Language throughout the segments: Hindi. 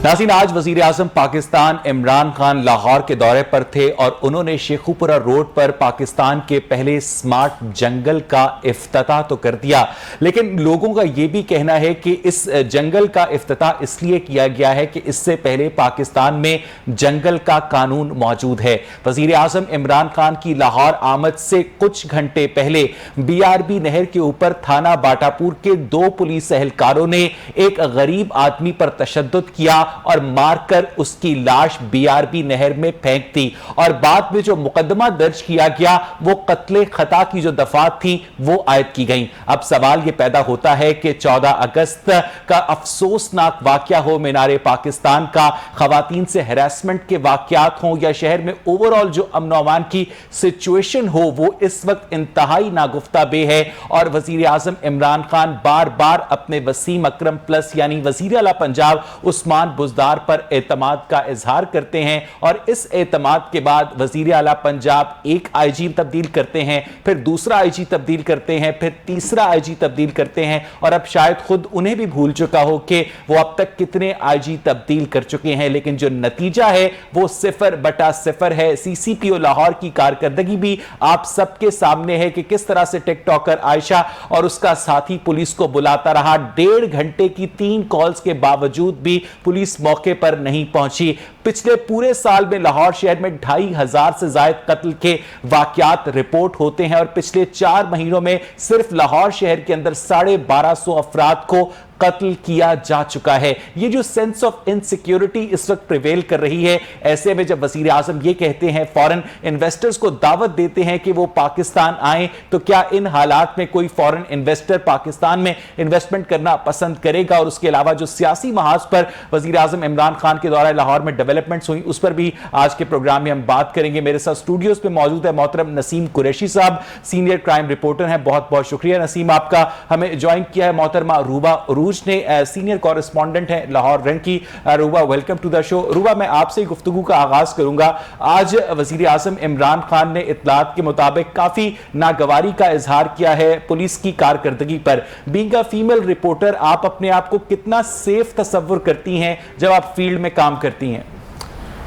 नाज़रीन, आज वज़ीर आज़म पाकिस्तान इमरान खान लाहौर के दौरे पर थे और उन्होंने शेखुपुरा रोड पर पाकिस्तान के पहले स्मार्ट जंगल का इफ्तिताह तो कर दिया, लेकिन लोगों का यह भी कहना है कि इस जंगल का इफ्तिताह इसलिए किया गया है कि इससे पहले पाकिस्तान में जंगल का कानून मौजूद है। वज़ीर आज़म इमरान खान की लाहौर आमद से कुछ घंटे पहले BRB नहर के ऊपर थाना बाटापुर के 2 पुलिस एहलकारों ने एक गरीब आदमी पर तशद्दुद किया और मारकर उसकी लाश BRB नहर में फेंक दी और बाद में जो मुकदमा दर्ज किया गया वो कत्ले खता की जो दफात थी वो आयद की गई। अब सवाल यह पैदा होता है कि 14 अगस्त का अफसोसनाक वाकया हो मीनारे पाकिस्तान का, खवातीन से हैरेसमेंट के वाकयात हों या शहर में ओवरऑल जो अमन अमान की सिचुएशन हो, वो इस वक्त इंतहाई नागुफ्ता बे है और वजीर आजम इमरान खान बार बार अपने वसीम अकरम प्लस यानी वजीर आला पंजाब उस्मान बुज़दार पर एतमाद का इजहार करते हैं और इस एतमाद के बाद वजीर आला पंजाब एक IG तब्दील करते हैं, फिर दूसरा IG तब्दील करते हैं, फिर तीसरा IG तब्दील करते हैं और अब शायद खुद उन्हें भी भूल चुका हो कि वो अब तक कितने IG तब्दील कर चुके हैं, लेकिन जो नतीजा है वो 0/0 है। CCPO लाहौर की कारकर्दगी भी आप सबके सामने है कि किस तरह से टिकटॉकर आयशा और उसका साथी पुलिस को बुलाता रहा। 1.5 घंटे की 3 कॉल्स के बावजूद भी पुलिस मौके पर नहीं पहुंची। पिछले पूरे साल में लाहौर शहर में 2500 से ज्यादा कत्ल के वाकयात रिपोर्ट होते हैं और पिछले 4 महीनों में सिर्फ लाहौर शहर के अंदर 1250 अफराद को कत्ल किया जा चुका है। ये जो सेंस ऑफ इनसिक्योरिटी इस वक्त प्रिवेल कर रही है, ऐसे में जब वजीर आजम ये कहते हैं, फॉरेन इन्वेस्टर्स को दावत देते हैं कि वो पाकिस्तान आए, तो क्या इन हालात में कोई फॉरेन इन्वेस्टर पाकिस्तान में इन्वेस्टमेंट करना पसंद करेगा? और उसके अलावा जो सियासी महाज पर वजीर आजम इमरान खान के द्वारा लाहौर में डेवलपमेंट्स हुई, उस पर भी आज के प्रोग्राम में हम बात करेंगे। मेरे साथ स्टूडियोज में मौजूद है मोहतरम नसीम कुरैशी साहब, सीनियर क्राइम रिपोर्टर हैं। बहुत बहुत शुक्रिया नसीम आपका, हमें ज्वाइन किया है मोहतरमा रूबा उरूज ने, सीनियर कॉरेस्पॉन्डेंट है लाहौर रन की। रूबा, वेलकम टू द शो। रूबा, मैं आपसे गुफ्तगू का आगाज करूंगा। आज वजीर आजम इमरान खान ने इत्तलात के मुताबिक काफी नागवारी का इजहार किया है पुलिस की कारकर्दगी पर। बीइंग अ फीमेल रिपोर्टर, आप अपने आप को कितना सेफ तस्वुर करती हैं जब आप फील्ड में काम करती हैं?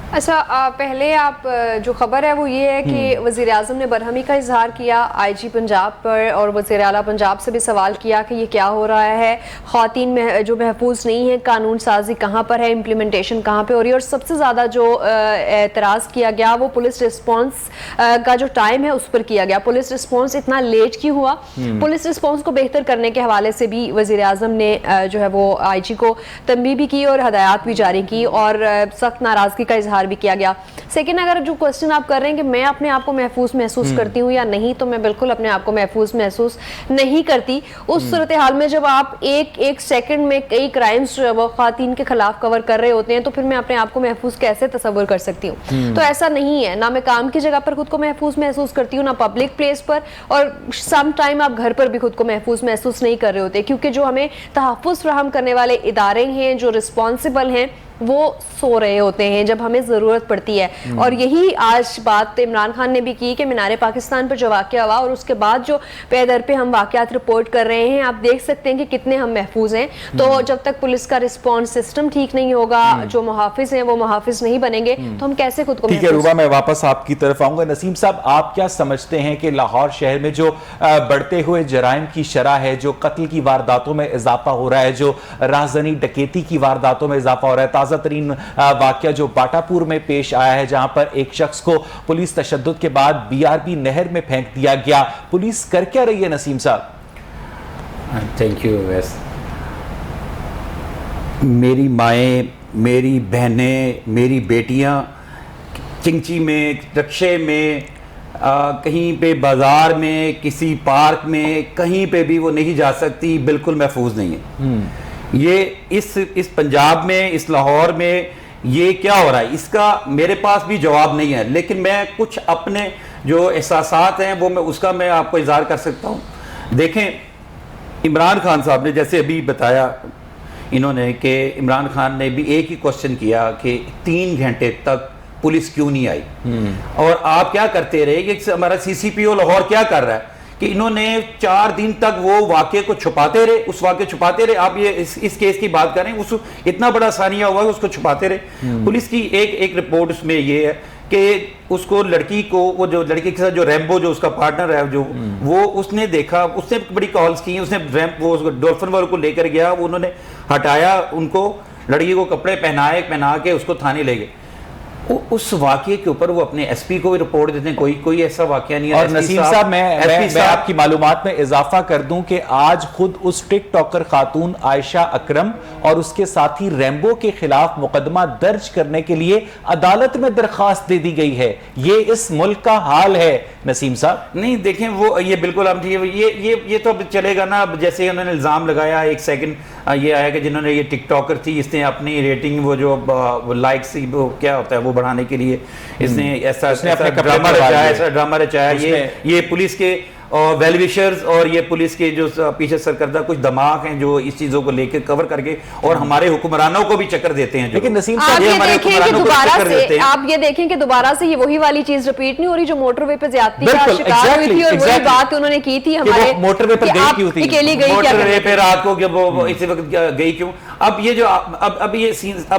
अच्छा, पहले आप जो खबर है वो ये है कि वज़ीर आज़म ने बरहमी का इजहार किया IG पंजाब पर और वज़ीर आला पंजाब से भी सवाल किया कि ये क्या हो रहा है, ख़वातीन में जो महफूज नहीं है, कानून साजी कहाँ पर है, इम्प्लीमेंटेशन कहाँ पे हो रही है। और सबसे ज़्यादा जो एतराज़ किया गया वो पुलिस रिस्पॉन्स का जो टाइम है उस पर किया गया। पुलिस रिस्पॉन्स इतना लेट क्यों हुआ? पुलिस रिस्पॉन्स को बेहतर करने के हवाले से भी वज़ीर आज़म ने जो है वो IG को तंबीह भी की और हदायत भी जारी की और सख्त नाराज़गी का इजहार भी किया गया। सेकंड, अगर जो क्वेश्चन आप कर रहे हैं कि मैं अपने आप को महफूज महसूस करती हूँ या नहीं, तो मैं बिल्कुल अपने आप को महफूज महसूस नहीं करती। उस सूरत हाल में जब आप एक सेकंड में कई क्राइम्स वो ख़वातीन के खिलाफ कवर कर रहे होते हैं, तो फिर मैं अपने आप को महफूज कैसे तस्वर कर सकती हूँ? तो ऐसा नहीं है, ना मैं काम की जगह पर खुद को महफूज महसूस करती हूँ, ना पब्लिक प्लेस पर, और सम टाइम आप घर पर भी खुद को महफूज महसूस नहीं कर रहे होते, क्योंकि जो हमें तहफ़्फ़ुज़ फराहम करने वाले इदारे हैं, जो रिस्पॉन्सिबल हैं, वो सो रहे होते हैं जब हमें ज़रूरत पड़ती है। और यही आज बात इमरान खान ने भी की कि मीनारे पाकिस्तान पर जो वाक़या हुआ और उसके बाद जो पैदर पे हम वाक़यात रिपोर्ट कर रहे हैं, आप देख सकते हैं कि कितने हम महफूज हैं। तो जब तक पुलिस का रिस्पॉन्स सिस्टम ठीक नहीं होगा, जो मुहाफिज हैं वो मुहाफिज नहीं बनेंगे, तो हम कैसे खुद को? ठीक है रूबा, मैं वापस आपकी तरफ आऊंगा। नसीम साहब, आप क्या समझते हैं कि लाहौर शहर में जो बढ़ते हुए जराइम की शरह है, जो कत्ल की वारदातों में इजाफा हो रहा है, जो राहज़नी डकैती की वारदातों में इजाफा हो रहा है, ताज़ा तरीन वाकया जो बाटापुर में पेश आया है जहां पर एक शख्स को पुलिस तशद्दुद के बाद BRB नहर में फेंक दिया गया, पुलिस कर क्या रही है नसीम साहब? Thank you. मेरी माएँ, मेरी बहनें, मेरी बेटियां चिंची में, रक्शे में, कहीं पे बाजार में, किसी पार्क में, कहीं पे भी वो नहीं जा सकती, बिल्कुल महफूज नहीं है। ये इस पंजाब में, इस लाहौर में ये क्या हो रहा है, इसका मेरे पास भी जवाब नहीं है, लेकिन मैं कुछ अपने जो एहसासात हैं वो उसका मैं आपको इज़हार कर सकता हूँ। देखें, इमरान खान साहब ने जैसे अभी बताया इन्होंने कि इमरान खान ने भी एक ही क्वेश्चन किया कि 3 घंटे तक पुलिस क्यों नहीं आई, और आप क्या करते रहे? कि हमारा CCPO लाहौर क्या कर रहा है कि इन्होंने 4 दिन तक वो वाक़े को छुपाते रहे, उस वाक़े छुपाते रहे। आप ये इस केस की बात करें, उस इतना बड़ा सानिया हुआ है उसको छुपाते रहे। पुलिस की एक रिपोर्ट उसमें ये है कि उसको लड़की को, वो जो लड़की के साथ जो रैम्बो जो उसका पार्टनर है जो वो उसने देखा, उसने बड़ी कॉल्स की, उसने वो डॉल्फिन वर्ल्ड को लेकर गया, वो उन्होंने हटाया उनको, लड़की को कपड़े पहना के उसको थाने ले गए। उस वाकये के ऊपर वो अपने एसपी को भी रिपोर्ट देते हैं, कोई ऐसा वाकया नहीं है। और नसीम साहब मैं आपकी मालूमात में इजाफा कर दूं कि आज खुद उस टिकटॉकर खातून आयशा अकरम और उसके साथी रैम्बो के खिलाफ मुकदमा दर्ज करने के लिए अदालत में दरखास्त दे दी गई है। ये इस मुल्क का हाल है नसीम साहब। नहीं देखें, वो ये बिल्कुल आप ये तो अब चलेगा ना। अब जैसे उन्होंने इल्जाम लगाया, एक सेकंड ये आया कि जिन्होंने ये टिकटॉकर थी, इसने अपनी रेटिंग वो जो लाइक्स वो क्या होता है वो बढ़ाने के लिए इसने ऐसा ड्रामा रचाया। ये पुलिस के और वेलविशर्स और ये पुलिस के जो पीछे सरकर्दा कुछ दिमाग हैं जो इस चीजों को लेकर कवर करके और हमारे हुक्मरानों को भी चक्कर देते हैं। लेकिन नसीम साहब ये आप ये देखें कि दोबारा से ये वही वाली चीज रिपीट नहीं हो रही जो मोटरवे पे ज्यादती का शिकार हुई थी और वही बात उन्होंने की थी हमारे मोटरवे पर गई क्यों थी, अकेली गई मोटरवे पे रात को वो इसी वक्त गई क्यों। अब ये जो अब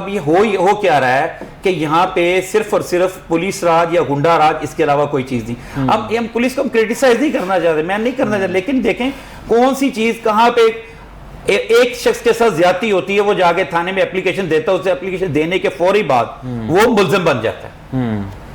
ये हो क्या रहा है कि यहाँ पे सिर्फ और सिर्फ पुलिस राज या गुंडा राज, इसके अलावा कोई चीज नहीं। अब हम पुलिस को क्रिटिसाइज नहीं करना चाहते, मैं नहीं करना चाहता, लेकिन देखें कौन सी चीज कहां पे एक शख्स के साथ ज्यादती होती है, वो जाके थाने में एप्लीकेशन देता है, उसे एप्लीकेशन देने के फौरी बाद वो मुलजिम बन जाता है।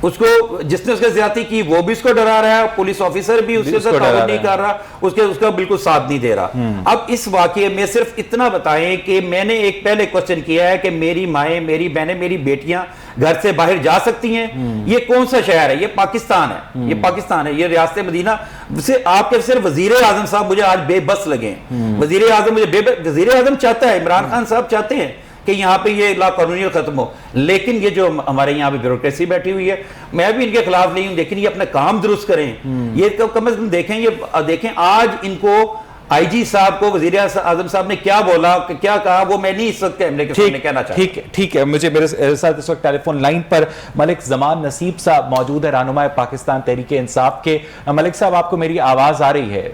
उसको जिसने उसके ज्यादती की वो भी उसको डरा रहा है, पुलिस ऑफिसर भी उसके साथ ताउन नहीं कर रहा, उसका बिल्कुल साथ नहीं दे रहा। अब इस वाकये में सिर्फ इतना बताएं कि मैंने एक पहले क्वेश्चन किया है कि मेरी माएँ, मेरी बहनें, मेरी बेटियां घर से बाहर जा सकती हैं। ये कौन सा शहर है? ये पाकिस्तान है, ये पाकिस्तान है, ये रियासत मदीना से आपके सिर्फ वजीर आजम साहब मुझे आज बेबस लगे। वजीर आजम वजीर आजम चाहता है, इमरान खान साहब चाहते हैं कि यहाँ पे ये ला कानूनियत खत्म हो, लेकिन ये जो हमारे यहाँ पे ब्यूरोक्रेसी बैठी हुई है, मैं भी इनके खिलाफ नहीं हूँ, लेकिन ये अपना काम दुरुस्त करें। ये कम से कम देखें, ये देखें आज इनको आईजी साहब को वजीर आजम साहब ने क्या बोला, क्या कहा, वो मैं नहीं इस वक्त कैमरे के सामने कहना चाहता। ठीक है, मेरे साथ इस वक्त टेलीफोन लाइन पर मलिक जमान नसीब साहब मौजूद है, रहनुमा पाकिस्तान तहरीक इंसाफ के। मलिक साहब, आपको मेरी आवाज आ रही है?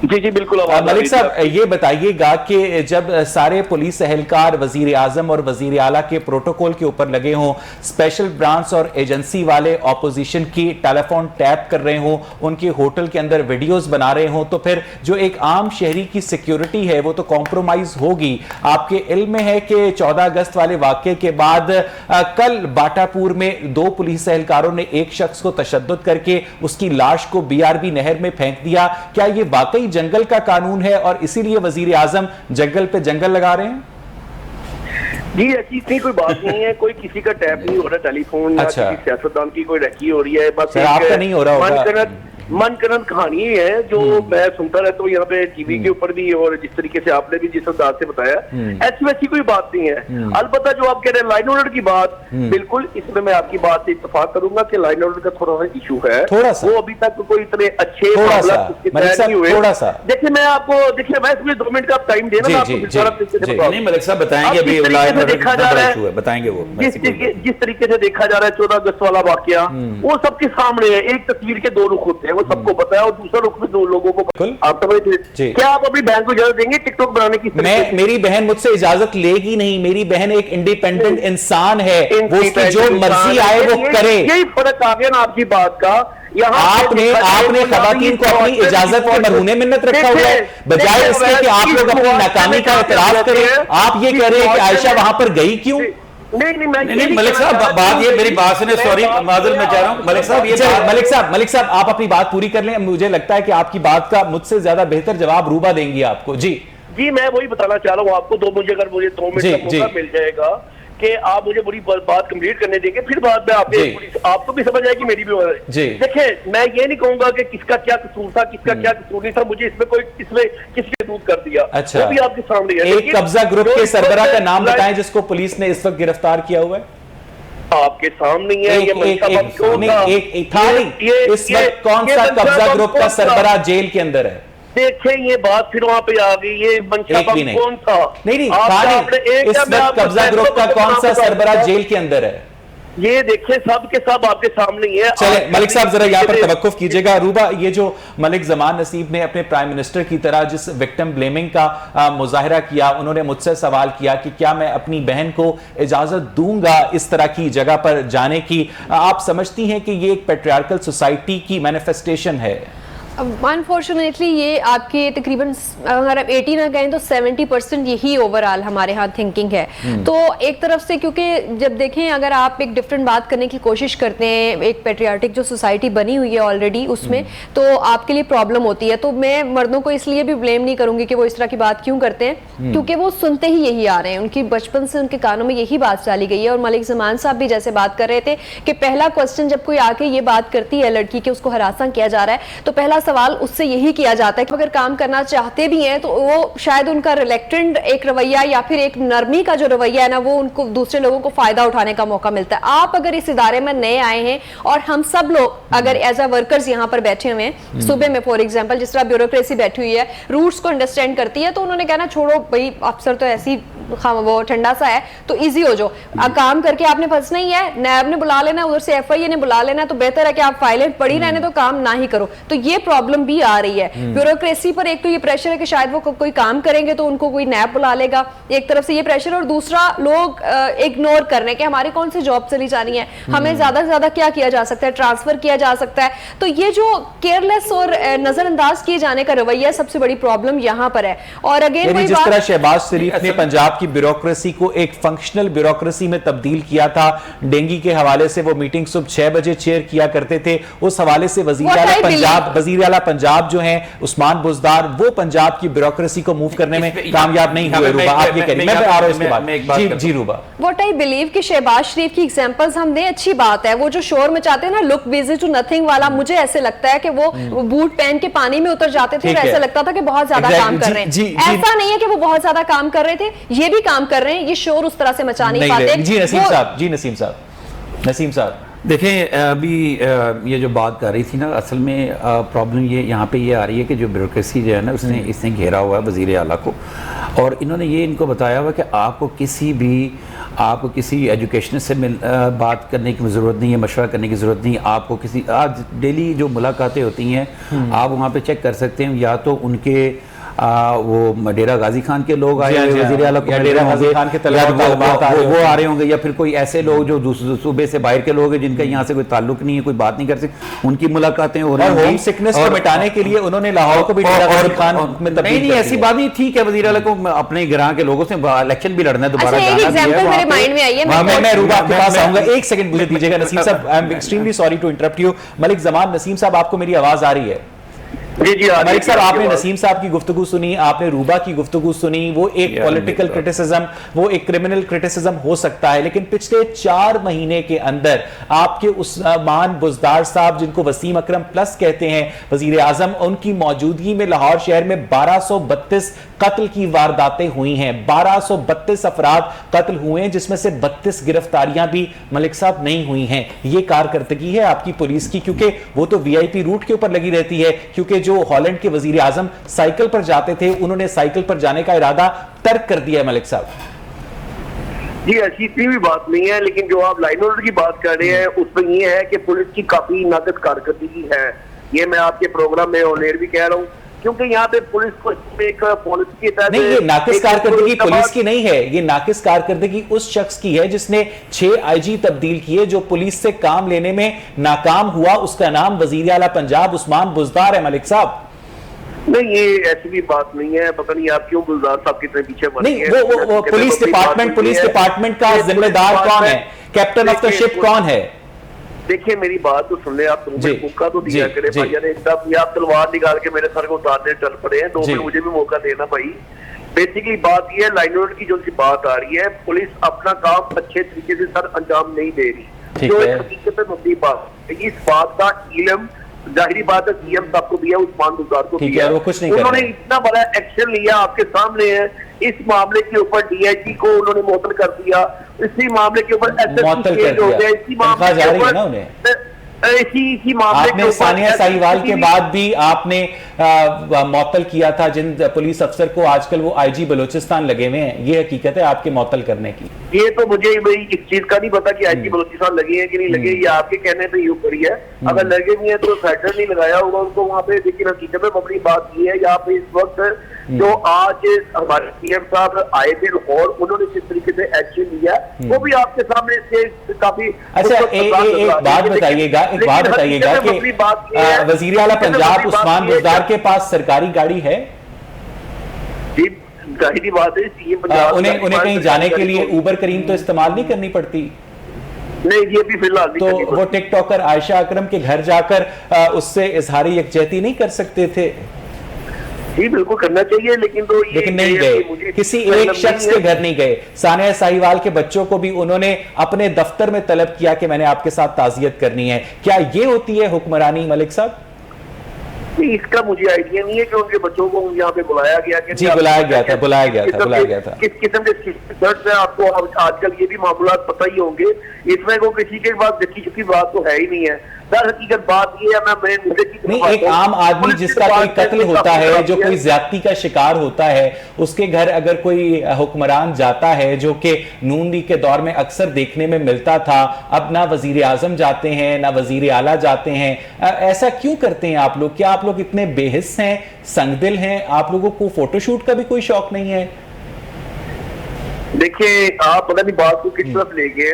जी बिल्कुल। मलिक साहब, ये बताइएगा कि जब सारे पुलिस एहलकार वजीर आजम और वजीर आला के प्रोटोकॉल के ऊपर लगे हों, स्पेशल ब्रांच और एजेंसी वाले ऑपोजिशन की टेलीफोन टैप कर रहे हों, उनके होटल के अंदर वीडियोस बना रहे हों, तो फिर जो एक आम शहरी की सिक्योरिटी है वो तो कॉम्प्रोमाइज होगी। आपके इल्म में है कि 14 अगस्त वाले वाक़े के बाद कल बाटापुर में 2 पुलिस एहलकारों ने एक शख्स को तशद्दुद करके उसकी लाश को BRB नहर में फेंक दिया। क्या ये वाकई जंगल का कानून है और इसीलिए वजीर आजम जंगल पे जंगल लगा रहे हैं? जी ऐसी इतनी कोई बात नहीं है, कोई किसी का टैप नहीं हो रहा टेलीफोन। अच्छा। या किसी सियासतदान की कोई रखी हो रही है, बस आपका नहीं हो रहा होगा। मनगढ़ंत कहानी है जो मैं सुनता रहता हूँ यहाँ पे टीवी के ऊपर भी, और जिस तरीके से आपने भी जिस अंदाज से बताया, ऐसी वैसी कोई बात नहीं है। अलबत्ता जो आप कह रहे हैं लाइन ऑर्डर की बात, बिल्कुल इसमें मैं आपकी बात से इत्तेफाक करूंगा कि लाइन ऑर्डर का थोड़ा सा इशू है, वो अभी तक कोई इतने अच्छे नहीं हुए। देखिए मैं आपको, देखिए मैं इसमें 2 मिनट का टाइम देना, मलिक साहब बताएंगे, देखा जा रहा है, बताएंगे वो जिस तरीके से देखा जा रहा है 14 अगस्त वाला वाकया, वो सबके सामने है। एक तस्वीर के 2 रुख होते हैं, वो सबको पता है, और दूसरा रुख में 2 लोगों को आप समझते। क्या आप अपनी बहन को इजाजत देंगे टिकटॉक बनाने की? मेरी बहन मुझसे इजाजत लेगी नहीं। मेरी बहन एक इंडिपेंडेंट इंसान है, वो उसकी जो मर्जी आए वो करे। यही फर्क आ गया ना आपकी बात का। आपने खवातीन को अपनी इजाजत के मरहूने मिन्नत रखा हुआ है, बजाय इसके कि आप लोग अपनी नाकामी का एतराफ करें। आप ये कह रहे हैं कि आयशा वहां पर गई क्यों? नहीं मलिक साहब, बात ये मेरी बात सुने, सॉरी माजूर मैं चाह रहा हूं। मलिक साहब आप अपनी बात पूरी कर लें। मुझे लगता है कि आपकी बात का मुझसे ज्यादा बेहतर जवाब रूबा देंगी आपको। जी मैं वही बताना चाह रहा हूँ आपको। अगर मुझे 2 मिनट का मौका मिल जाएगा कि आप मुझे पूरी बात कंप्लीट करने देंगे, फिर बाद में आपको भी समझ आएगी, मेरी भी। देखिए मैं ये नहीं कहूंगा कि किसका क्या कसूर था, किसका क्या कसूर नहीं था, मुझे इसमें किसने दूध कर दिया, अच्छा, वो भी आपके सामने है। एक कब्जा ग्रुप के सरबराह का नाम बताएं जिसको पुलिस ने इस वक्त गिरफ्तार किया हुआ है। आपके सामने है। इस वक्त कौन सा कब्जा ग्रुप का सरबराह जेल के अंदर है? देखें ये बात फिर वहां पे आ गई, ये मंशा कौन था? नहीं इस वक्त कब्जा ग्रुप का कौन सा सरबराह जेल के अंदर है? ये देखिए सब के सब आपके सामने ही है। चले मलिक साहब जरा यहाँ पर तवक्कुफ कीजिएगा। रूबा, ये जो मलिक जमान नसीब ने अपने प्राइम मिनिस्टर की तरह जिस विक्टिम ब्लेमिंग का मुजाहरा किया, उन्होंने मुझसे सवाल किया कि क्या मैं अपनी बहन को इजाजत दूंगा इस तरह की जगह पर जाने की, आप समझती हैं कि ये एक पैट्रियार्कल सोसाइटी की मैनिफेस्टेशन है? अनफॉर्चुनेटली ये आपके तकरीबन अगर आप 80 ना कहें तो 70% यही ओवरऑल हमारे यहाँ थिंकिंग है। तो एक तरफ से क्योंकि जब देखें अगर आप एक डिफरेंट बात करने की कोशिश करते हैं एक पेट्रियार्टिक जो सोसाइटी बनी हुई है ऑलरेडी उसमें, तो आपके लिए प्रॉब्लम होती है। तो मैं मर्दों को इसलिए भी ब्लेम नहीं करूंगी कि वो इस तरह की बात क्यों करते हैं, क्योंकि वो सुनते ही यही आ रहे हैं, उनकी बचपन से उनके कानों में यही बात डाली गई है। और मलिक जमान साहब भी जैसे बात कर रहे थे कि पहला क्वेश्चन जब कोई आके ये बात करती है लड़की के उसको हरासा किया जा रहा है, तो पहला सवाल उससे यही किया जाता है कि अगर काम करना चाहते भी हैं तो वो शायद उनका रिलेक्टेंट एक रवैया या फिर एक नरमी का जो रवैया है ना, वो उनको दूसरे लोगों को फायदा उठाने का मौका मिलता है। आप अगर इस इदारे में नए आए हैं और हम सब लोग अगर एज अ वर्कर्स यहाँ पर बैठे हुए हैं, सुबह में फॉर एग्जाम्पल जिस तरह ब्यूरोक्रेसी बैठी हुई है रूट्स को अंडरस्टैंड करती है, तो उन्होंने कहना छोड़ो भाई अफसर तो ऐसी वो ठंडा सा है तो इजी हो जाओ, काम करके आपने फंसना ही है, नैब ने बुला लेना, उधर से FIA ने बुला लेना, तो बेहतर है कि आप फाइलें पड़ी रहने तो काम ना ही करो। तो ये प्रॉब्लम भी आ रही है ब्यूरोक्रेसी पर। एक तो ये प्रेशर है कि शायद वो कोई काम करेंगे तो उनको कोई नैब बुला लेगा, एक तरफ से ये प्रेशर, और दूसरा लोग इग्नोर कर रहे हैं कि हमारी कौन सी जॉब चली जानी है, हमें ज्यादा से ज्यादा क्या किया जा सकता है, ट्रांसफर किया जा सकता है। तो ये जो केयरलेस और नजरअंदाज किए जाने का रवैया सबसे बड़ी प्रॉब्लम यहाँ पर है। और अगेन जिस तरह शहबाज शरीफ ने पंजाब की ब्यूरोक्रेसी को एक फंक्शनल ब्यूरोक्रेसी में तब्दील किया था, डेंगी के हवाले से वो मीटिंग सुबह 6 बजे चेयर किया करते थे, उस हवाले से वजीर आला पंजाब जो हैं उस्मान बुज़दार, वो पंजाब की ब्यूरोक्रेसी को मूव करने में कामयाब नहीं हुए। रूबा आप ये कहिए, मैं आ रहा हूं इसके बाद। जी रूबा, व्हाट आई बिलीव कि शहबाज शरीफ की एग्जांपल्स हम दें, अच्छी बात है। वो जो शोर मचाते हैं ना, लुक बिजी टू नथिंग वाला, मुझे ऐसे लगता है कि वो बूट पहन के पानी में उतर जाते थे और ऐसा लगता था कि बहुत ज्यादा काम कर रहे हैं। ऐसा नहीं है कि वो बहुत ज्यादा काम कर रहे थे, ये भी काम कर रहे हैं, ये शोर उस तरह से मचा नहीं पाते। जी नसीम साहब देखें, अभी ये जो बात कर रही थी ना, असल में प्रॉब्लम ये यहाँ पे ये आ रही है कि जो ब्यूरोक्रेसी जो है ना इसने घेरा हुआ है वज़ीर आला को, और इन्होंने ये इनको बताया हुआ कि आपको किसी एजुकेशन से बात करने की ज़रूरत नहीं है, मशवरा करने की ज़रूरत नहीं है। आपको आज डेली जो मुलाकातें होती हैं आप वहाँ पे चेक कर सकते हैं, या तो उनके वो डेरा गाजी खान के लोग आए वज़ीर आला को, डेरा गाजी खान के वो आ रहे होंगे, या फिर कोई ऐसे लोग जो सूबे से बाहर के लोग हैं जिनका यहाँ से कोई ताल्लुक नहीं है, कोई बात नहीं कर सकते, उनकी मुलाकातें हो रही हैं। होम सिकनेस को मिटाने के लिए उन्होंने लाहौर को भी डेरा गाजी खान में तब्दील नहीं, ऐसी बात नहीं, ठीक है वज़ीर आला को अपने गिरां के लोगों से इलेक्शन भी लड़ना है, दोबारा मैं रूबा आपके पास आऊंगा, एक सेकंड मुझे दीजिएगा नसीम साहब, I am extremely sorry to interrupt you. Malik Zaman Naseem साहब, आपको मेरी आवाज आ रही है? जी मलिक साहब, आपने नसीम साहब की गुफ्तगू सुनी, आपने रूबा की गुफ्तगू सुनी, वो एक पॉलिटिकल क्रिटिसिज्म, वो एक क्रिमिनल क्रिटिसिज्म हो सकता है, लेकिन पिछले 4 महीने के अंदर आपके उस्मान बुज़दार साहब, जिनको वसीम अकरम प्लस कहते हैं, वजीर आजम, उनकी मौजूदगी में लाहौर शहर में 1232 कत्ल की वारदातें हुई हैं, 1232 अफराद कत्ल हुए हैं, जिसमें से 32 गिरफ्तारियां भी मलिक साहब नहीं हुई हैं। ये कारकर्दगी है आपकी पुलिस की, क्योंकि वो तो VIP रूट के ऊपर लगी रहती है, क्योंकि जो हॉलैंड के वजीर आजम साइकिल पर जाते थे, उन्होंने साइकिल पर जाने का इरादा तर्क कर दिया है। मलिक साहब जी, ऐसी इतनी भी बात नहीं है, लेकिन जो आप लाइन ऑर्डर की बात कर रहे हैं उसमें ये है कि पुलिस की काफी नाकद कारकर्दगी है। ये मैं आपके प्रोग्राम में ऑनएयर भी कह रहा हूँ, क्योंकि यहाँ पे पुलिस को एक पॉलिसी के तहत नहीं, ये नाकिस कारकर्दगी पुलिस की नहीं है, ये नाकिस कारकर्दगी उस शख्स की है जिसने 6 IG तब्दील किए, जो पुलिस से काम लेने में नाकाम हुआ। उसका नाम वजीर आला पंजाब उस्मान बुज़दार है। मलिक साहब नहीं, ये ऐसी भी बात नहीं है, पता नहीं आप क्यों गुलजार साहब कितने पीछे बढ़ नहीं, वो पुलिस डिपार्टमेंट का जिम्मेदार कौन है, कैप्टन ऑफ द शिप कौन है? देखिए मेरी बात तो सुन ले आप, मौका तो दिया करे भाई, यानी आप तलवार निकाल के मेरे सर को उतारने चल पड़े हैं, 2 मिनट मुझे भी मौका देना भाई। बेसिकली बात यह है, लाइन ऑर्डर की जो बात आ रही है, पुलिस अपना काम अच्छे तरीके से सर अंजाम नहीं दे रही, जो एक हकीकत में मुद्दी बात, इस बात का इल्म जाहिर बात है CM साहब को दिया, उस्मान बुज़दार को दिया, उन्होंने इतना बड़ा एक्शन लिया, आपके सामने है। इस मामले के ऊपर DIG को उन्होंने मुअत्तल कर दिया, इसी मामले के ऊपर SSP चेंज हो गया, इसी मामले के ऊपर इसी मामले आपने सानिया साहिवाल के बाद भी आपने मअतल किया था जिन पुलिस अफसर को आजकल वो आईजी बलूचिस्तान लगे हुए हैं, ये हकीकत है आपके मअतल करने की? ये तो मुझे भाई इस चीज का नहीं पता कि आईजी बलूचिस्तान लगे हैं कि नहीं लगे, ये आपके कहने पे यूं करी है। अगर लगे भी हैं तो फेडरल नहीं लगाया होगा उनको वहां पे, लेकिन हकीकत में अपनी बात ये है यहाँ पे इस वक्त जो आज हमारे सीएम साहब आए थे लाहौर, उन्होंने जिस तरीके से एक्शन लिया वो भी आपके सामने से काफी। अच्छा, एक बात बताइएगा कि वजीर आला पंजाब उस्मान बुज़दार के पास सरकारी गाड़ी है? जी, जाहिर सी बात है सीएम पंजाब उन्हें कहीं जाने के लिए उबर करीम तो इस्तेमाल नहीं करनी पड़ती? नहीं, ये भी फिलहाल नहीं करनी तो वो टिकटॉकर आयशा अकरम के घर जाकर उससे इजहारी यकजहती नहीं कर सकते थे? जी बिल्कुल करना चाहिए, लेकिन नहीं गए, किसी एक शख्स के घर नहीं गए। सानिया साहिवाल के बच्चों को भी उन्होंने अपने दफ्तर में तलब किया कि मैंने आपके साथ ताजियत करनी है। क्या ये होती है हुक्मरानी मलिक साहब? नहीं, इसका मुझे आइडिया नहीं है कि उनके बच्चों को यहाँ पे बुलाया गया कि जी बुलाया गया था। किस किस्म के दर्द है आपको आजकल ये भी मामूलात पता ही होंगे, इसमें को किसी के पास देखी चुकी बात तो है ही नहीं है। दर हकीकत बात ये है, नहीं, एक आम आदमी जिसका कोई कत्ल होता है, जो कोई ज्यादती का शिकार होता है, उसके घर अगर कोई हुक्मरान जाता है, जो कि नून लीग के दौर में अक्सर देखने में मिलता था, अब ना वजीर आजम जाते हैं ना वजीर आला जाते हैं, ऐसा क्यों करते हैं आप लोग? क्या आप लोग इतने बेहिस हैं, संगदिल हैं? आप लोगों को फोटोशूट का भी कोई शौक नहीं है? देखिए, आप पता नहीं बात को किस तरफ ले गए।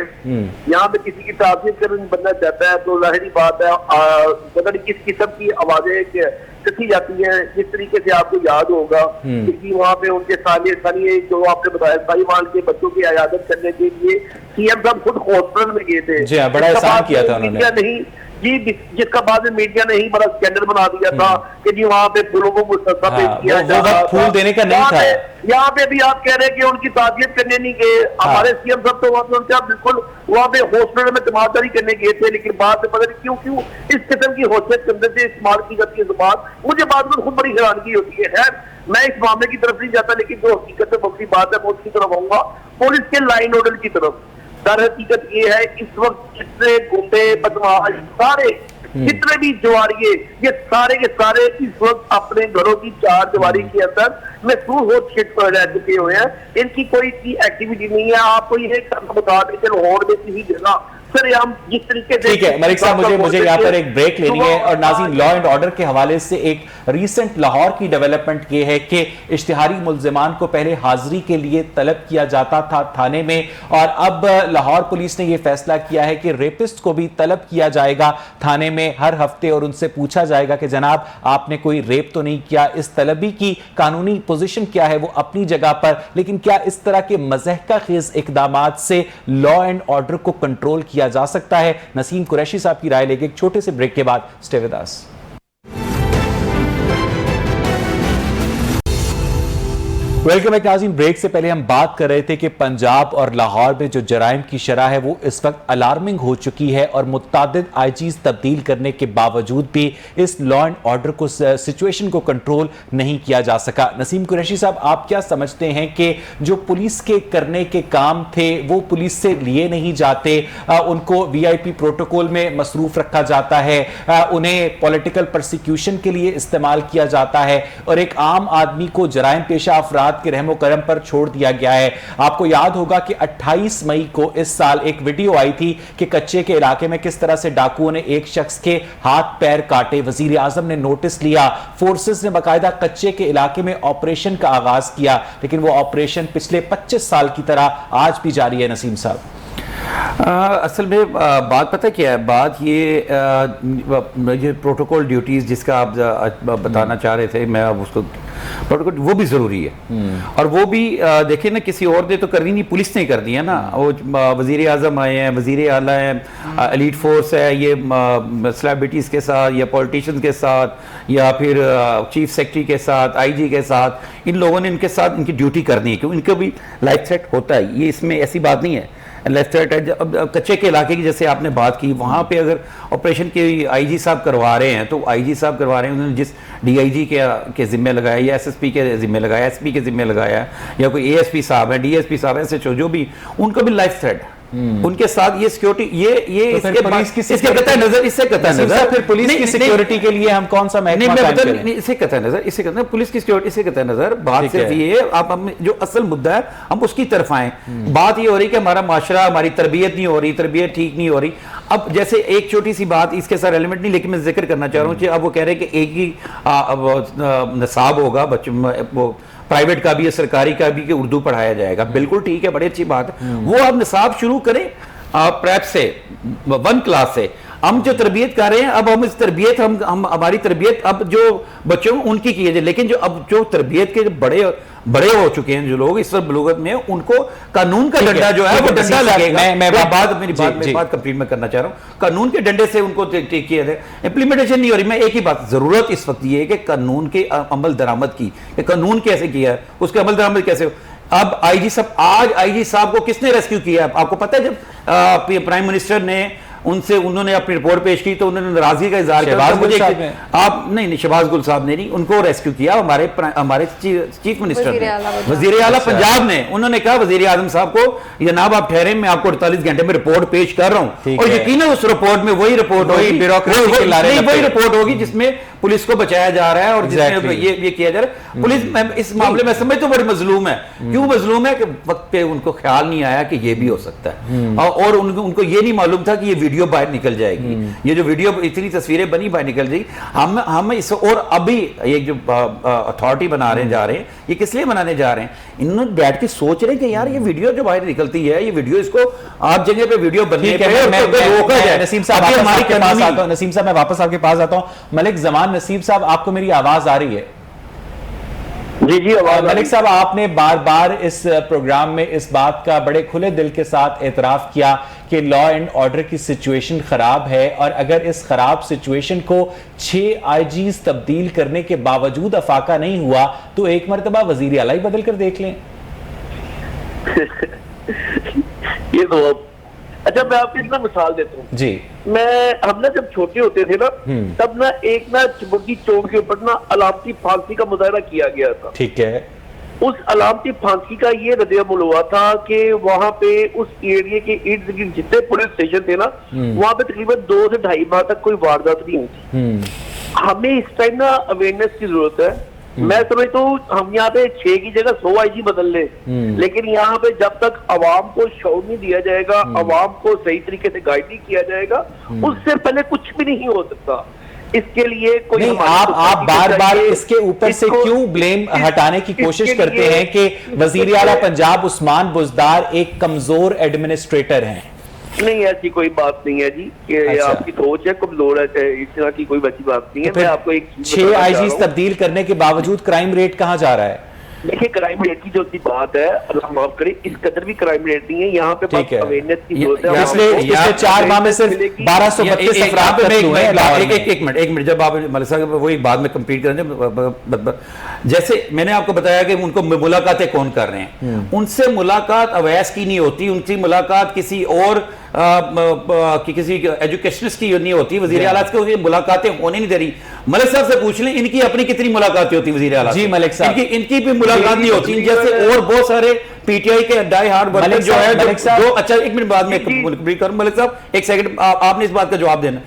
यहाँ पे किसी की ताज़ीब करने बनना चाहता है तो जाहिर बात है पता नहीं किस किस्म की आवाजें कथी जाती हैं। जिस तरीके से आपको याद होगा कि वहाँ पे उनके सानिया जो आपने बताया साहिवाल के बच्चों की इयादत करने के लिए सीएम साहब खुद हॉस्पिटल में गए थे। जी हाँ, बड़ा एहसान किया था उन्होंने। नहीं जी, जिसका बाद में मीडिया ने ही बड़ा स्कैंडल बना दिया था कि जी वहाँ पे फूलों को सस्ता पेश किया जा रहा था। फूल देने का नहीं था। यहाँ पे भी आप कह रहे हैं कि उनकी ताजियत करने नहीं गए। हमारे सीएम साहब तो वहाँ पे उनका बिल्कुल वहाँ पे हॉस्पिटल में तमाशदारी करने गए थे, लेकिन बाद में पता नहीं क्यों इस किस्म की होशियत करने से इस्तेमाल की जाती है जुबान। मुझे बाद में खुद बड़ी हैरानगी होती है। मैं इस मामले की तरफ नहीं जाता, लेकिन जो हकीकत में बड़ी बात है मैं उसकी तरफ आऊंगा, पुलिस के लाइन ऑर्डर की तरफ। दर हकीकत ये है इस वक्त जितने गुंडे बदमाश सारे जितने भी जवारिये ये सारे के सारे इस वक्त अपने घरों की चार दीवारी के अंदर महसूस हो रह चुके हुए हैं। इनकी कोई एक्टिविटी नहीं है। आपको ये बता दें कि लाहौर में किसी जगह सर हम जिस तरीके से, ठीक है मलिक साहब, मुझे यहाँ पर एक ब्रेक लेनी है। और नाज़रीन, लॉ एंड ऑर्डर के हवाले से एक रीसेंट लाहौर की डेवलपमेंट ये है कि इश्तिहारी मुल्जिमान को पहले हाजिरी के लिए तलब किया जाता था थाने में, और अब लाहौर पुलिस ने यह फैसला किया है कि रेपिस्ट को भी तलब किया जाएगा थाने में हर हफ्ते, और उनसे पूछा जाएगा कि जनाब आपने कोई रेप तो नहीं किया। इस तलबी की कानूनी पोजीशन क्या है वो अपनी जगह पर, लेकिन क्या इस तरह के मज़हका खेज इकदामात से लॉ एंड ऑर्डर को कंट्रोल किया जा सकता है? नसीम कुरैशी साहब की राय लेके एक छोटे से ब्रेक के बाद stay with us. Welcome back नाज़रीन। ब्रेक से पहले हम बात कर रहे थे कि पंजाब और लाहौर में जो जराइम की शरह है वो इस वक्त अलार्मिंग हो चुकी है, और मुत्तादिद आईजीज़ तब्दील करने के बावजूद भी इस लॉ एंड ऑर्डर को सिचुएशन को कंट्रोल नहीं किया जा सका। नसीम कुरैशी साहब, आप क्या समझते हैं कि जो पुलिस के करने के काम थे वो पुलिस से लिए नहीं जाते, उनको वीआईपी प्रोटोकॉल में मसरूफ रखा जाता है, उन्हें पॉलिटिकल परसिक्यूशन के लिए इस्तेमाल किया जाता है, और एक आम आदमी को जराइम पेशा अफराद के रहमो करम पर छोड़ दिया गया है? आपको याद होगा कि 28 मई को इस साल एक वीडियो आई थी कि कच्चे के इलाके में किस तरह से डाकुओं ने एक शख्स के हाथ पैर काटे। वजीर आजम ने नोटिस लिया, फोर्सेस ने बाकायदा कच्चे के इलाके में ऑपरेशन का आगाज किया, लेकिन वो ऑपरेशन पिछले 25 साल की तरह आज भी जारी है। नसीम साहब, असल में बात पता क्या है, बात ये प्रोटोकॉल ड्यूटीज जिसका आप बताना चाह रहे थे, मैं अब उसको प्रोटोकॉल वो भी ज़रूरी है, और वो भी देखिए ना किसी और ने तो करनी नहीं, पुलिस ने कर दी है ना। वो वज़ीर आज़म आए हैं, वज़ीर आला है, एलीट फोर्स है, ये सेलिब्रिटीज़ के साथ या पॉलिटिशियंस के साथ या फिर चीफ सेक्रेटरी के साथ, आईजी के साथ, इन लोगों ने इनके साथ इनकी ड्यूटी करनी है, क्योंकि इनको भी लाइफ थ्रेट होता है। ये इसमें ऐसी बात नहीं है लाइफ थ्रेट है। अब कच्चे के इलाके की जैसे आपने बात की, वहाँ पे अगर ऑपरेशन के आईजी साहब करवा रहे हैं तो आईजी साहब करवा रहे हैं, उन्होंने जिस डीआईजी के जिम्मे लगाया या एसएसपी के जिम्मे लगाया, एसपी के जिम्मे लगाया, या कोई एएसपी साहब है, डीएसपी साहब है, एसएचओ जो भी, उनको भी लाइफ थ्रेट है। उनके साथ ये सिक्योरिटी ये तो फिर पुलिस की इसके कतई नजर, इससे कतई नजर फिर पुलिस की सिक्योरिटी के लिए हम कौन सा महकमा कायम करें? नहीं, इससे कतई नजर, इससे कहते हैं पुलिस की सिक्योरिटी से कहते हैं नजर। बात सिर्फ ये है, आप हम जो असल मुद्दा है हम उसकी तरफ आए। बात ये हो रही कि हमारा माशरा, हमारी तरबियत नहीं हो रही, तरबियत ठीक नहीं हो रही। अब जैसे एक छोटी सी बात इसके साथ एलिमेंट नहीं, लेकिन मैं जिक्र करना चाह रहा हूँ कि अब वो कह रहे हैं कि एक ही निसाब होगा बच्चों, वो प्राइवेट का भी है, सरकारी का भी, कि उर्दू पढ़ाया जाएगा। बिल्कुल ठीक है, बड़ी अच्छी बात है। वो अब निसाब शुरू करें प्रेप से, 1 क्लास से। हम जो तरबियत कर रहे हैं, अब हम इस तरबियत हम हमारी तरबियत अब जो बच्चों उनकी की है, लेकिन जो अब जो तरबियत के जो बड़े हो चुके हैं जो लोग इस वक्त बलूगत में, उनको कानून का डंडा जो है वो डंडा लगेगा। मेरी बात कंप्लीट में करना चाह रहा हूं। कानून के डंडे से उनको किया जाए, इंप्लीमेंटेशन नहीं हो रही। मैं एक ही बात, जरूरत इस वक्त ये है कि कानून के अमल दरामद की, कि कानून कैसे किया है, उसके अमल दरामद कैसे हो। अब आईजी साहब, आज आईजी साहब को किसने रेस्क्यू किया? आपको पता है, जब प्राइम मिनिस्टर ने उन्होंने अपनी रिपोर्ट पेश की तो उन्होंने नाराजगी का इजहार किया। आप नहीं, शहबाज गुल साहब ने नहीं, उनको रेस्क्यू किया हमारे चीफ मिनिस्टर ने, वजीर आला पंजाब ने। उन्होंने कहा वजीर आजम साहब को, जनाब आप ठहरे, मैं आपको 48 घंटे में रिपोर्ट पेश कर रहा हूं, और यकीनन उस रिपोर्ट में वही रिपोर्ट होगी जिसमें पुलिस को बचाया जा रहा है और जिसमें ये किया जा रहा है। पुलिस इस मामले में समझ तो बड़ी मजलूम है। क्यों मजलूम है? कि वक्त पे उनको ख्याल नहीं आया कि ये भी हो सकता है, और उनको ये नहीं मालूम था कि ये वीडियो बाहर निकल जाएगी। ये जो वीडियो, इतनी तस्वीरें बनी, बाहर निकल जाएगी। हम इस, और अभी ये जो अथॉरिटी बना रहे जा रहे हैं, ये किस लिए बनाने जा रहे हैं? इन्होंने बैठ के सोच रहे हैं कि यार ये वीडियो जो बाहर निकलती है, ये वीडियो इसको आप जगह पे वीडियो बनने पे रोका जाए। नसीम साहब, नसीम साहब मैं वापस आपके पास आता हूं। मलिक जमान नसीब साहब, आपको मेरी आवाज आ रही है? जी जी, मलिक साहब, आपने बार बार इस प्रोग्राम में इस बात का बड़े खुले दिल के साथ एतराफ किया कि लॉ एंड ऑर्डर की सिचुएशन खराब है, और अगर इस खराब सिचुएशन को 6 आईजीज तब्दील करने के बावजूद अफाका नहीं हुआ तो एक मरतबा वजीर आला ही बदल कर देख लें। ये तो अच्छा, मैं आपको इतना मिसाल देता हूँ जी। हम ना जब छोटे होते थे ना, तब ना एक ना चिबुर्गी चौक के ऊपर ना अलामती फांसी का मुजाहरा किया गया था। ठीक है। उस अलामती फांसी का ये रद्द-ए-अमल हुआ था कि वहां पे उस एरिया के इर्द गिर्द जितने पुलिस स्टेशन थे ना, वहां पे तकरीबन 2 से 2.5 माह तक कोई वारदात नहीं हुई थी। हमें इस टाइम ना अवेयरनेस की जरूरत है। मैं समझता हूँ हम यहाँ पे 6 की जगह 100 आईजी बदल ले, लेकिन यहाँ पे जब तक अवाम को शऊर नहीं दिया जाएगा, अवाम को सही तरीके से गाइड नहीं किया जाएगा, उससे पहले कुछ भी नहीं हो सकता। इसके लिए कोई नहीं, आप बार बार इसके ऊपर से क्यों ब्लेम हटाने की कोशिश करते हैं कि वजीर आला पंजाब उस्मान बुज़दार एक कमजोर एडमिनिस्ट्रेटर हैं? नहीं, ऐसी कोई बात नहीं है जी, कि अच्छा। आपकी सोच है, कमजोर है, इस तरह की कोई बची बात नहीं है। मैं आपको एक 6 आईजी तब्दील करने के बावजूद क्राइम रेट कहां जा रहा है? देखिए, क्राइम रेट की जो बात है, अल्लाह माफ करे, इस कदर भी क्राइम रेट नहीं है यहाँ पे। अवेयरनेस की जरूरत है। पिछले 4 माह में सिर्फ 1232 अफराद पे। एक मिनट, जब आप मलिक साहब वो एक बात में कंप्लीट करें, जैसे मैंने आपको बताया कि उनको मुलाकातें कौन कर रहे हैं, उनसे मुलाकात अवैस की नहीं होती, उनकी मुलाकात किसी और किसी एजुकेशनिस्ट की नहीं होती। वजीर आला से मुलाकातें होने नहीं दे रही। मलिक साहब से पूछ लें इनकी अपनी कितनी मुलाकातें होती वजीर आला जी? मलिक साहब, इनकी भी मुलाकात नहीं होती, जैसे और बहुत सारे पीटीआई के डाई हार्ड वर्कर जो है जो। अच्छा, एक मिनट बाद में कंप्लीट करूं। मलिक साहब, एक सेकंड, आपने इस बात का जवाब देना।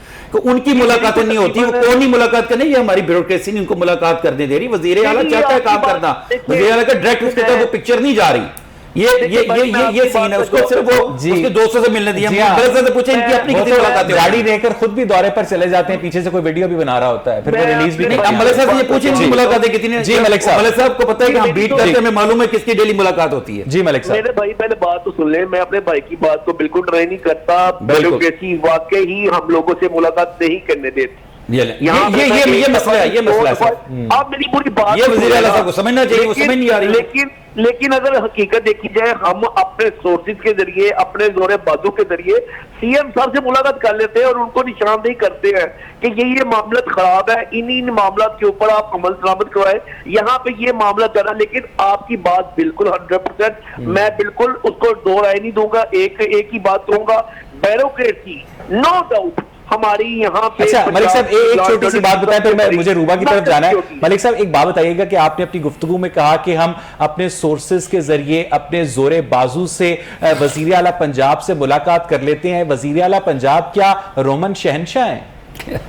उनकी मुलाकातें नहीं होती, वो कौन नहीं मुलाकात करने, ये हमारी ब्यूरोक्रेसी नहीं उनको मुलाकात करने दे रही। वजीर आला चाहता है काम करना, वजीर आला का डायरेक्ट उसके तक वो पिक्चर नहीं जा रही। ये सीन है, उसको सिर्फ वो उसके दोस्तों से मिलने दिया। से पूछे इनकी अपनी कितनी मुलाकातें, गाड़ी लेकर खुद भी दौरे पर चले जाते हैं, पीछे से कोई वीडियो भी बना रहा होता है, फिर वो रिलीज भी नहीं। मलिक साहब से ये पूछे इनकी मुलाकातें कितनी? जी मलिक साहब, मलिक साहब को पता है कि हम बीट करते हैं, हमें मालूम है किसकी डेली मुलाकात होती है। जी मलिक साहब, मेरे भाई पहले बात तो सुन ले, मैं अपने भाई की बात को बिल्कुल ट्राई नहीं करता। ब्यूरोक्रेसी वाकई ही हम लोगों से मुलाकात नहीं करने देती। ये मसला है, ये मसला है। आप मेरी पूरी बात ये वज़ीर आला साहब को समझना चाहिए, वो समझ नहीं आ रही। लेकिन अगर हकीकत देखी जाए, हम अपने सोर्सेज के जरिए, अपने जोरे बाजू के जरिए सीएम साहब से मुलाकात कर लेते हैं और उनको निशानदेही करते हैं कि ये मामला खराब है, इन मामला के ऊपर आप अमल दरामद करवाए, यहाँ पे ये मामला कर रहा। लेकिन आपकी बात बिल्कुल 100%, मैं बिल्कुल उसको दो राय नहीं दूंगा। एक ही बात कहूंगा, ब्यूरोक्रेसी नो डाउट हमारी यहाँ पे। अच्छा मलिक साहब एक छोटी सी बात बताएं, फिर मुझे रूबा की तरफ जाना है। मलिक साहब एक बात बताइएगा कि आपने अपनी गुफ्तगू में कहा कि हम अपने सोर्सेज के जरिए अपने जोरे बाजू से वजीर आला पंजाब से मुलाकात कर लेते हैं। वजीर आला पंजाब क्या रोमन शहनशाह हैं?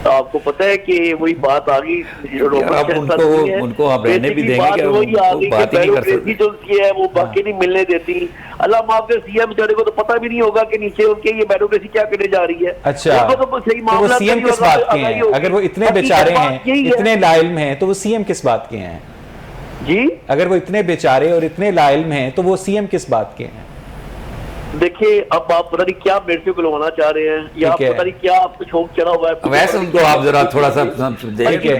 आपको पता है कि वही बात आ गई, उनको आप रहने भी देंगे क्या? वही आ गई बात ही नहीं कर सकते जो है वो बाकी नहीं मिलने देती। अल्लाह माफ करे, सीएम बेचारे को तो पता भी नहीं होगा कि नीचे उनके ये ब्यूरोक्रेसी क्या करने जा रही है। अच्छा तो सही तो वो सीएम किस बात के हैं? अगर वो इतने बेचारे हैं, इतने लाइल में हैं, तो वो सीएम किस बात के हैं जी? अगर वो इतने बेचारे और इतने लाइल में हैं, तो वो सीएम किस बात के हैं? देखिए अब आप पता नहीं क्या मेरे से बुलवाना चाह रहे हैं, या आप पता नहीं क्या आपको शौक चढ़ा हुआ है। वैसे उनको आप जरा थोड़ा सा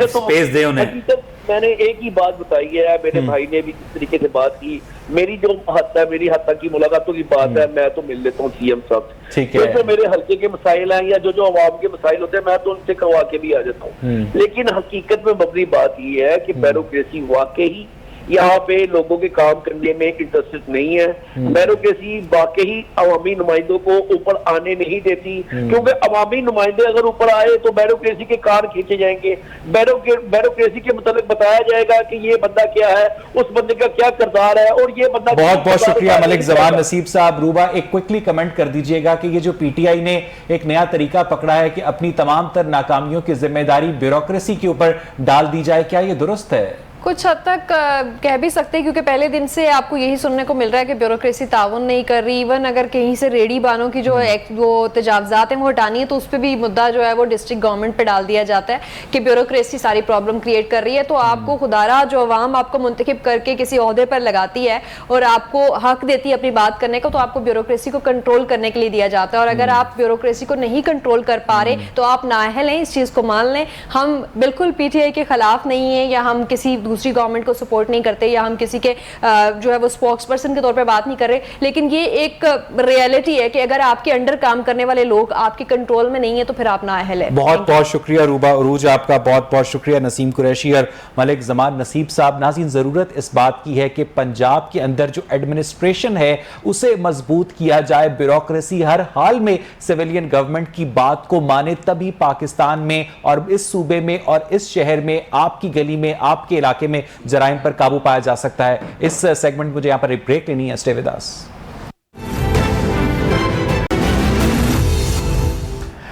स्पेस दें उन्हें। मैंने एक ही बात बताई है, मेरे भाई ने भी इस तरीके से बात की। मेरी जो हद है, मेरी हद तक की मुलाकातों की बात है, मैं तो मिल लेता हूँ सीएम साहब से। जो मेरे हल्के के मसाइल हैं या जो अवाम के मसाइल होते हैं, मैं तो उनसे करवा के भी आ जाता हूँ। लेकिन हकीकत में बड़ी बात यह है कि ब्यूरोक्रेसी वाकई यहाँ पे लोगों के काम करने में इंटरेस्टेड नहीं है। ब्यूरोक्रेसी वाकई अवामी नुमाइंदों को ऊपर आने नहीं देती, क्योंकि अवामी नुमाइंदे अगर ऊपर आए तो ब्यूरोक्रेसी के कान खींचे जाएंगे। ब्यूरोक्रेसी के मुताबिक बताया जाएगा कि ये बंदा क्या है, उस बंदे का क्या किरदार है, और ये बंदा। बहुत बहुत शुक्रिया मलिक जमान नसीब साहब। रूबा एक क्विकली कमेंट कर दीजिएगा कि ये जो पीटीआई ने एक नया तरीका पकड़ा है कि अपनी तमाम तर नाकामियों की जिम्मेदारी ब्यूरोक्रेसी के ऊपर डाल दी जाए, क्या ये दुरुस्त है? कुछ हद तक कह भी सकते हैं, क्योंकि पहले दिन से आपको यही सुनने को मिल रहा है कि ब्यूरोक्रेसी ताउन नहीं कर रही। इवन अगर कहीं से रेडी बानों की जो वो तजावजात हैं वो हटानी है, तो उस पर भी मुद्दा जो है वो डिस्ट्रिक्ट गवर्नमेंट पे डाल दिया जाता है कि ब्यूरोक्रेसी सारी प्रॉब्लम क्रिएट कर रही है। तो आपको खुदारा जो अवाम आपको मुंतखब करके किसी ओहदे पर लगाती है और आपको हक देती है अपनी बात करने का, तो आपको ब्यूरोक्रेसी को कंट्रोल करने के लिए दिया जाता है। और अगर आप ब्यूरोक्रेसी को नहीं कंट्रोल कर पा रहे तो आप नाअहल हैं, इस चीज़ को मान लें। हम बिल्कुल पीटीआई के खिलाफ नहीं है, या हम किसी दूसरी गवर्नमेंट को सपोर्ट नहीं करते, या हम किसी के जो है वो स्पोक्स पर्सन के तौर पे बात नहीं कर रहे, लेकिन ये एक रियलिटी है कि अगर आपके अंडर काम करने वाले लोग आपके कंट्रोल में नहीं है तो फिर आप नाअहल है। बहुत बहुत शुक्रिया रूबा उरूज, आपका बहुत बहुत शुक्रिया। नसीम कुरैशी और मलिक जमान नसीब साहब। नाज़रीन, जरूरत इस बात की है कि पंजाब के अंदर जो एडमिनिस्ट्रेशन है उसे मजबूत किया जाए। ब्यूरोक्रेसी हर हाल में सिविलियन गवर्नमेंट की बात को माने, तभी पाकिस्तान में और इस सूबे में और इस शहर में, आपकी गली में, आपके इलाके में जराइम पर काबू पाया जा सकता है। इस सेगमेंट मुझे यहां पर एक ब्रेक लेनी है। Stay with us.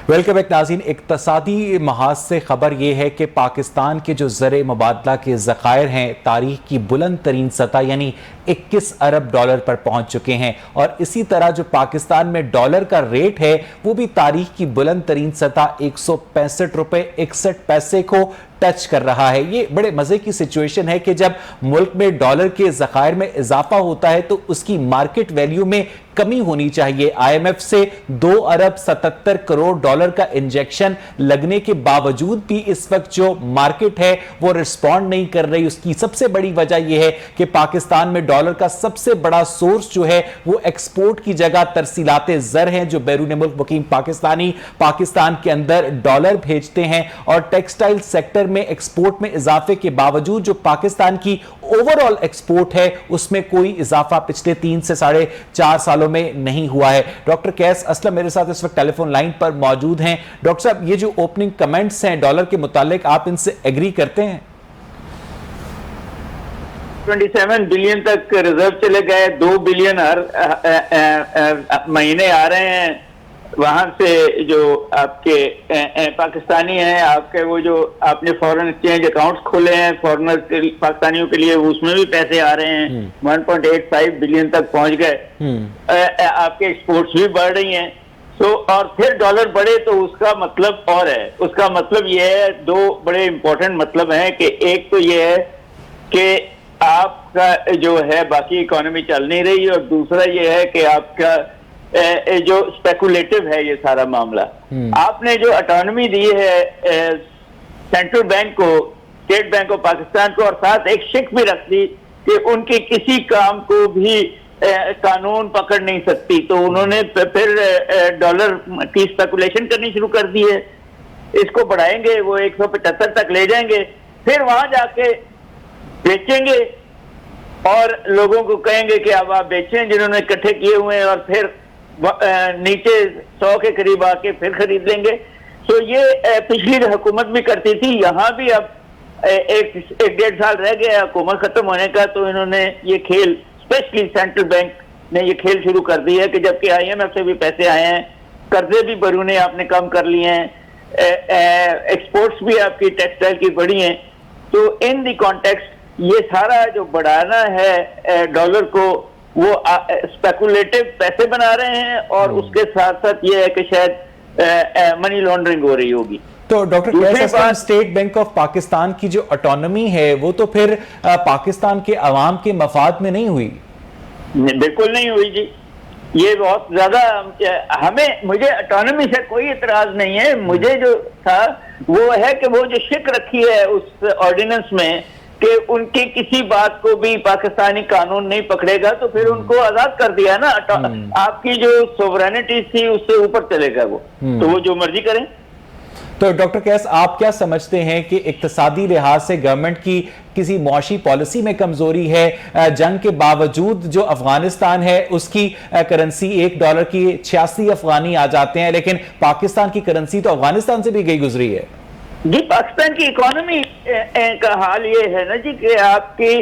Welcome back नाज़रीन। इक्तसादी महाज से खबर यह है कि पाकिस्तान के जो ज़र मुबादला के ज़खायर हैं तारीख की बुलंद तरीन सतह यानी 21 अरब डॉलर पर पहुंच चुके हैं, और इसी तरह जो पाकिस्तान में डॉलर का रेट है वो भी तारीख की बुलंद तरीन सतह 165 रुपए 61 पैसे को टच कर रहा है। ये बड़े मजे की सिचुएशन है कि जब मुल्क में डॉलर के ज़खायर में इजाफा होता है तो उसकी मार्केट वैल्यू में कमी होनी चाहिए। आईएमएफ से 2 अरब 77 करोड़ डॉलर का इंजेक्शन लगने के बावजूद भी इस वक्त जो मार्केट है वो रिस्पॉन्ड नहीं कर रही। उसकी सबसे बड़ी वजह यह है कि पाकिस्तान में डॉलर का सबसे बड़ा सोर्स जो है वो एक्सपोर्ट की जगह तरसीलाते ज़र हैं, जो बैरून मुल्क मुकीम पाकिस्तानी पाकिस्तान के अंदर डॉलर भेजते हैं। और टेक्सटाइल सेक्टर में एक्सपोर्ट में इजाफे के बावजूद जो पाकिस्तान की ओवरऑल एक्सपोर्ट है उसमें कोई इजाफा पिछले 3 से 4.5 सालों में नहीं हुआ है। डॉक्टर कैस असलम मेरे साथ इस वक्त टेलीफोन लाइन पर मौजूद हैं। डॉक्टर साहब, ये जो ओपनिंग कमेंट्स हैं डॉलर के मुतालिक, आप इनसे एग्री करते हैं? 27 बिलियन तक रिजर्व चले गए, 2 बिलियन हर महीने आ रहे हैं। वहां से जो आपके पाकिस्तानी हैं, आपके वो जो आपने फॉरेन एक्सचेंज अकाउंट्स खोले हैं फॉरेनर पाकिस्तानियों के लिए, उसमें भी पैसे आ रहे हैं। 1.85 बिलियन तक पहुंच गए। आपके एक्सपोर्ट्स भी बढ़ रही हैं। और फिर डॉलर बढ़े तो उसका मतलब और है। उसका मतलब ये है, 2 बड़े इंपॉर्टेंट मतलब हैं कि एक तो ये है कि आपका जो है बाकी इकोनॉमी चल नहीं रही, और दूसरा ये है कि आपका जो स्पेकुलेटिव है ये सारा मामला। आपने जो ऑटोनॉमी दी है सेंट्रल बैंक को, स्टेट बैंक ऑफ पाकिस्तान को, और साथ एक शिक भी रख दी कि उनके किसी काम को भी कानून पकड़ नहीं सकती, तो उन्होंने फिर डॉलर की स्पेकुलेशन करनी शुरू कर दी है। इसको बढ़ाएंगे, वो 175 तक ले जाएंगे, फिर वहां जाके बेचेंगे और लोगों को कहेंगे कि अब आप बेचें जिन्होंने इकट्ठे किए हुए हैं, और फिर नीचे 100 के करीब आके फिर खरीद लेंगे। तो ये पिछली हुकूमत भी करती थी, यहाँ भी अब एक 1.5 साल रह गया हुकूमत खत्म होने का, तो इन्होंने ये खेल, स्पेशली सेंट्रल बैंक ने ये खेल शुरू कर दी है कि जबकि IMF से भी पैसे आए हैं, कर्जे भी बरूने आपने कम कर लिए हैं, एक्सपोर्ट्स भी आपकी टेक्सटाइल की बढ़ी हैं, तो इन दी कॉन्टेक्स्ट ये सारा जो बढ़ाना है डॉलर को, वो स्पेकुलेटिव पैसे बना रहे हैं और उसके साथ साथ ये है कि शायद मनी लॉन्ड्रिंग हो रही होगी। तो doctor Qais, State Bank of Pakistan की जो ऑटोनॉमी है वो तो फिर पाकिस्तान के अवाम के मफाद में नहीं हुई? बिल्कुल नहीं हुई जी, ये बहुत ज्यादा मुझे ऑटोनॉमी से कोई इतराज नहीं है। मुझे जो था वो है कि वो जो शिक रखी है उस ऑर्डिनेंस में कि उनकी किसी बात को भी पाकिस्तानी कानून नहीं पकड़ेगा, तो फिर उनको आजाद कर दिया ना। आपकी जो सोवरेनिटी थी उससे ऊपर चलेगा वो, तो वो जो मर्जी करें। तो डॉक्टर कैस, आप क्या समझते हैं कि इक्तिसादी लिहाज से गवर्नमेंट की किसी मुआशी पॉलिसी में कमजोरी है? जंग के बावजूद जो अफगानिस्तान है उसकी करेंसी $1 की 86 अफगानी आ जाते हैं, लेकिन पाकिस्तान की करेंसी तो अफगानिस्तान से भी गई गुजरी है। जी, पाकिस्तान की इकोनॉमी का हाल ये है ना जी कि आपकी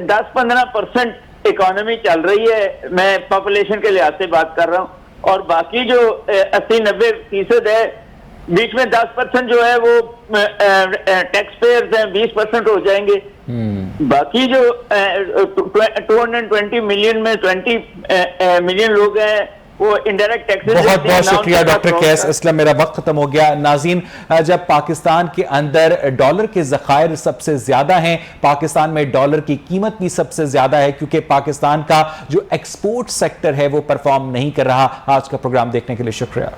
10-15% इकोनॉमी चल रही है, मैं पॉपुलेशन के लिहाज से बात कर रहा हूँ, और बाकी जो 80-90% है, बीच में 10% जो है वो टैक्स पेयर्स हैं, 20% हो जाएंगे। बाकी जो 220 मिलियन में 20 मिलियन लोग हैं वो इनडायरेक्ट टैक्सेस। बहुत बहुत शुक्रिया डॉक्टर कैस असलम, मेरा वक्त खत्म हो गया। नाज़रीन, जब पाकिस्तान के अंदर डॉलर के ज़खायर सबसे ज्यादा हैं, पाकिस्तान में डॉलर की कीमत भी सबसे ज्यादा है, क्योंकि पाकिस्तान का जो एक्सपोर्ट सेक्टर है वो परफॉर्म नहीं कर रहा। आज का प्रोग्राम देखने के लिए शुक्रिया।